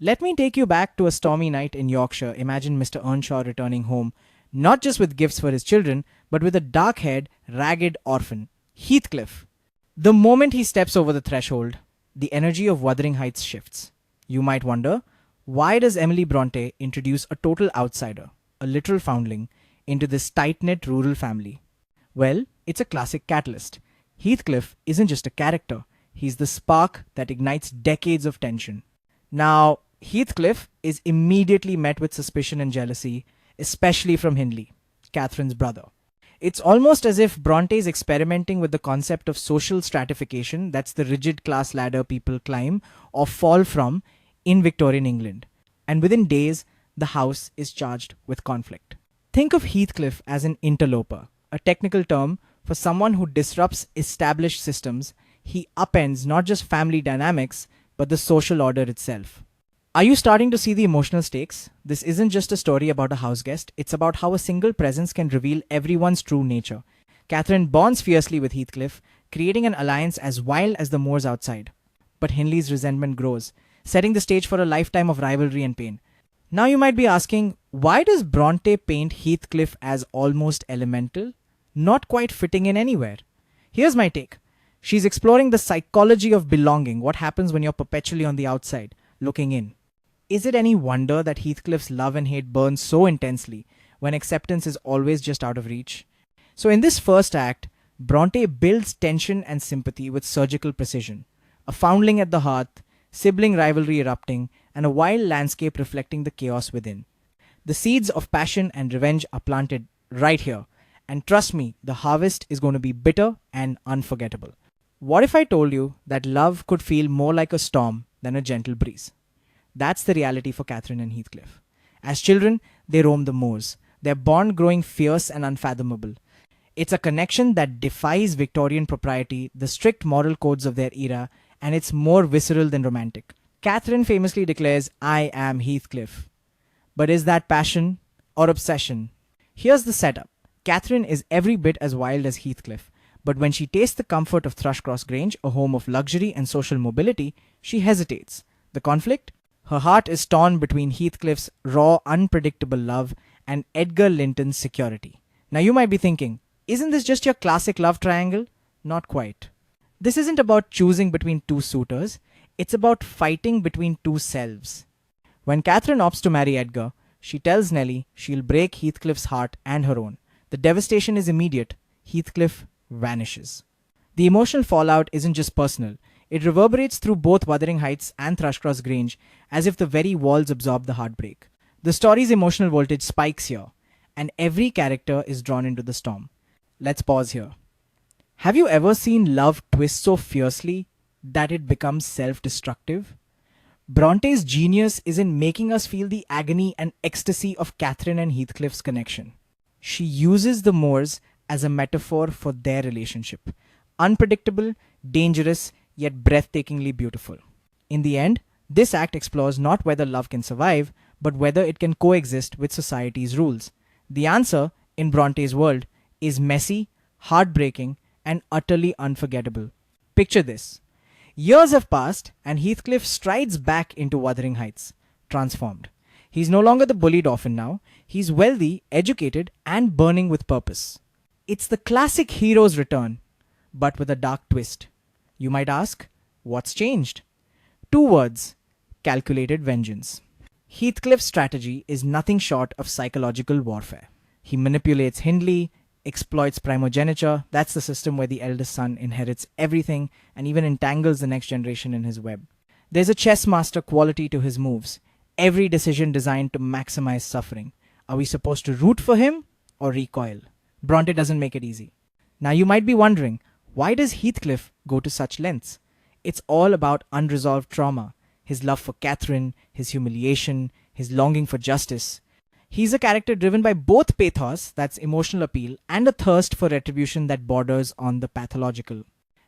Let me take you back to a stormy night in Yorkshire. Imagine Mr. Earnshaw returning home, not just with gifts for his children, but with a dark haired, ragged orphan, Heathcliff. The moment he steps over the threshold, the energy of Wuthering Heights shifts. You might wonder, why does Emily Bronte introduce a total outsider, a literal foundling, into this tight knit rural family? Well, it's a classic catalyst. Heathcliff isn't just a character, he's the spark that ignites decades of tension. Now, Heathcliff is immediately met with suspicion and jealousy, especially from Hindley, Catherine's brother. It's almost as if Bronte is experimenting with the concept of social stratification, that's the rigid class ladder people climb or fall from in Victorian England. And within days, the house is charged with conflict. Think of Heathcliff as an interloper, a technical term for someone who disrupts established systems. He upends not just family dynamics, but the social order itself. Are you starting to see the emotional stakes? This isn't just a story about a house guest, it's about how a single presence can reveal everyone's true nature. Catherine bonds fiercely with Heathcliff, creating an alliance as wild as the moors outside. But Hindley's resentment grows, setting the stage for a lifetime of rivalry and pain. Now you might be asking, why does Bronte paint Heathcliff as almost elemental, not quite fitting in anywhere? Here's my take. She's exploring the psychology of belonging, what happens when you're perpetually on the outside, looking in. Is it any wonder that Heathcliff's love and hate burn so intensely when acceptance is always just out of reach? So in this first act, Bronte builds tension and sympathy with surgical precision. A foundling at the hearth, sibling rivalry erupting, and a wild landscape reflecting the chaos within. The seeds of passion and revenge are planted right here, and trust me, the harvest is going to be bitter and unforgettable. What if I told you that love could feel more like a storm than a gentle breeze? That's the reality for Catherine and Heathcliff. As children, they roam the moors, their bond growing fierce and unfathomable. It's a connection that defies Victorian propriety, the strict moral codes of their era, and it's more visceral than romantic. Catherine famously declares, "I am Heathcliff." But is that passion or obsession? Here's the setup. Catherine is every bit as wild as Heathcliff, but when she tastes the comfort of Thrushcross Grange, a home of luxury and social mobility, she hesitates. The conflict? Her heart is torn between Heathcliff's raw, unpredictable love and Edgar Linton's security. Now you might be thinking, isn't this just your classic love triangle? Not quite. This isn't about choosing between two suitors, it's about fighting between two selves. When Catherine opts to marry Edgar, she tells Nellie she'll break Heathcliff's heart and her own. The devastation is immediate. Heathcliff vanishes. The emotional fallout isn't just personal, it reverberates through both Wuthering Heights and Thrushcross Grange as if the very walls absorb the heartbreak. The story's emotional voltage spikes here, and every character is drawn into the storm. Let's pause here. Have you ever seen love twist so fiercely that it becomes self-destructive? Bronte's genius is in making us feel the agony and ecstasy of Catherine and Heathcliff's connection. She uses the moors as a metaphor for their relationship. Unpredictable, dangerous, yet breathtakingly beautiful. In the end, this act explores not whether love can survive, but whether it can coexist with society's rules. The answer, in Bronte's world, is messy, heartbreaking, and utterly unforgettable. Picture this. Years have passed, and Heathcliff strides back into Wuthering Heights, transformed. He's no longer the bullied orphan now. He's wealthy, educated, and burning with purpose. It's the classic hero's return, but with a dark twist. You might ask, what's changed? Two words: calculated vengeance. Heathcliff's strategy is nothing short of psychological warfare. He manipulates Hindley, exploits primogeniture, that's the system where the eldest son inherits everything and even entangles the next generation in his web. There's a chess master quality to his moves, every decision designed to maximize suffering. Are we supposed to root for him or recoil? Bronte doesn't make it easy. Now you might be wondering, why does Heathcliff go to such lengths? It's all about unresolved trauma, his love for Catherine, his humiliation, his longing for justice. He's a character driven by both pathos, that's emotional appeal, and a thirst for retribution that borders on the pathological.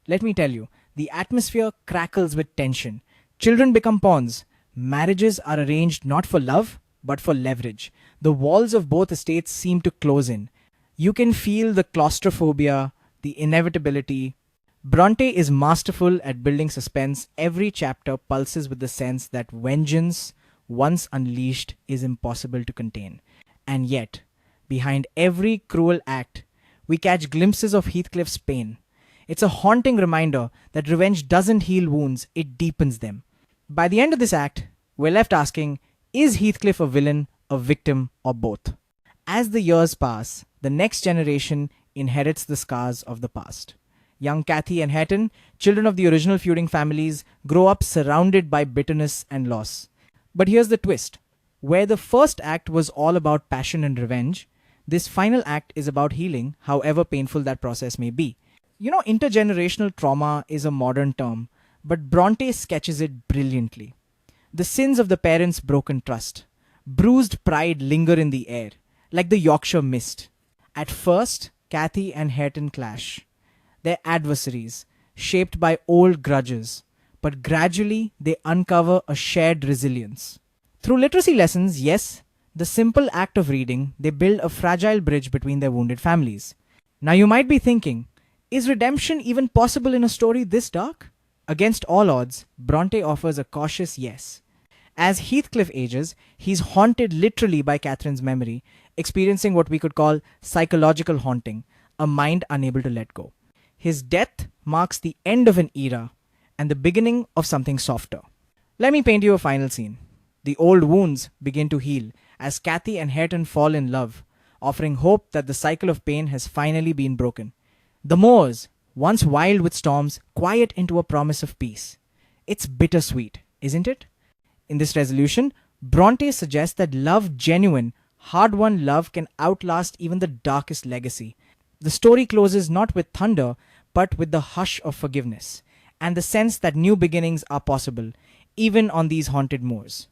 Let me tell you, the atmosphere crackles with tension. Children become pawns. Marriages are arranged not for love, but for leverage. The walls of both estates seem to close in. You can feel the claustrophobia, the inevitability. Bronte is masterful at building suspense. Every chapter pulses with the sense that vengeance once unleashed, is impossible to contain. And yet, behind every cruel act, we catch glimpses of Heathcliff's pain. It's a haunting reminder that revenge doesn't heal wounds, it deepens them. By the end of this act, we're left asking, is Heathcliff a villain, a victim, or both? As the years pass, the next generation inherits the scars of the past. Young Cathy and Hareton, children of the original feuding families, grow up surrounded by bitterness and loss. But here's the twist. Where the first act was all about passion and revenge, this final act is about healing, however painful that process may be. Intergenerational trauma is a modern term, but Bronte sketches it brilliantly. The sins of the parents' broken trust, bruised pride linger in the air, like the Yorkshire mist. At first, Cathy and Hareton clash. They're adversaries, shaped by old grudges, but gradually they uncover a shared resilience. Through literacy lessons, yes, the simple act of reading, they build a fragile bridge between their wounded families. Now you might be thinking, is redemption even possible in a story this dark? Against all odds, Bronte offers a cautious yes. As Heathcliff ages, he's haunted literally by Catherine's memory, experiencing what we could call psychological haunting, a mind unable to let go. His death marks the end of an era and the beginning of something softer. Let me paint you a final scene. The old wounds begin to heal as Cathy and Hareton fall in love, offering hope that the cycle of pain has finally been broken. The moors, once wild with storms, quiet into a promise of peace. It's bittersweet, isn't it? In this resolution, Bronte suggests that genuine, hard-won love can outlast even the darkest legacy. The story closes not with thunder, but with the hush of forgiveness, and the sense that new beginnings are possible, even on these haunted moors.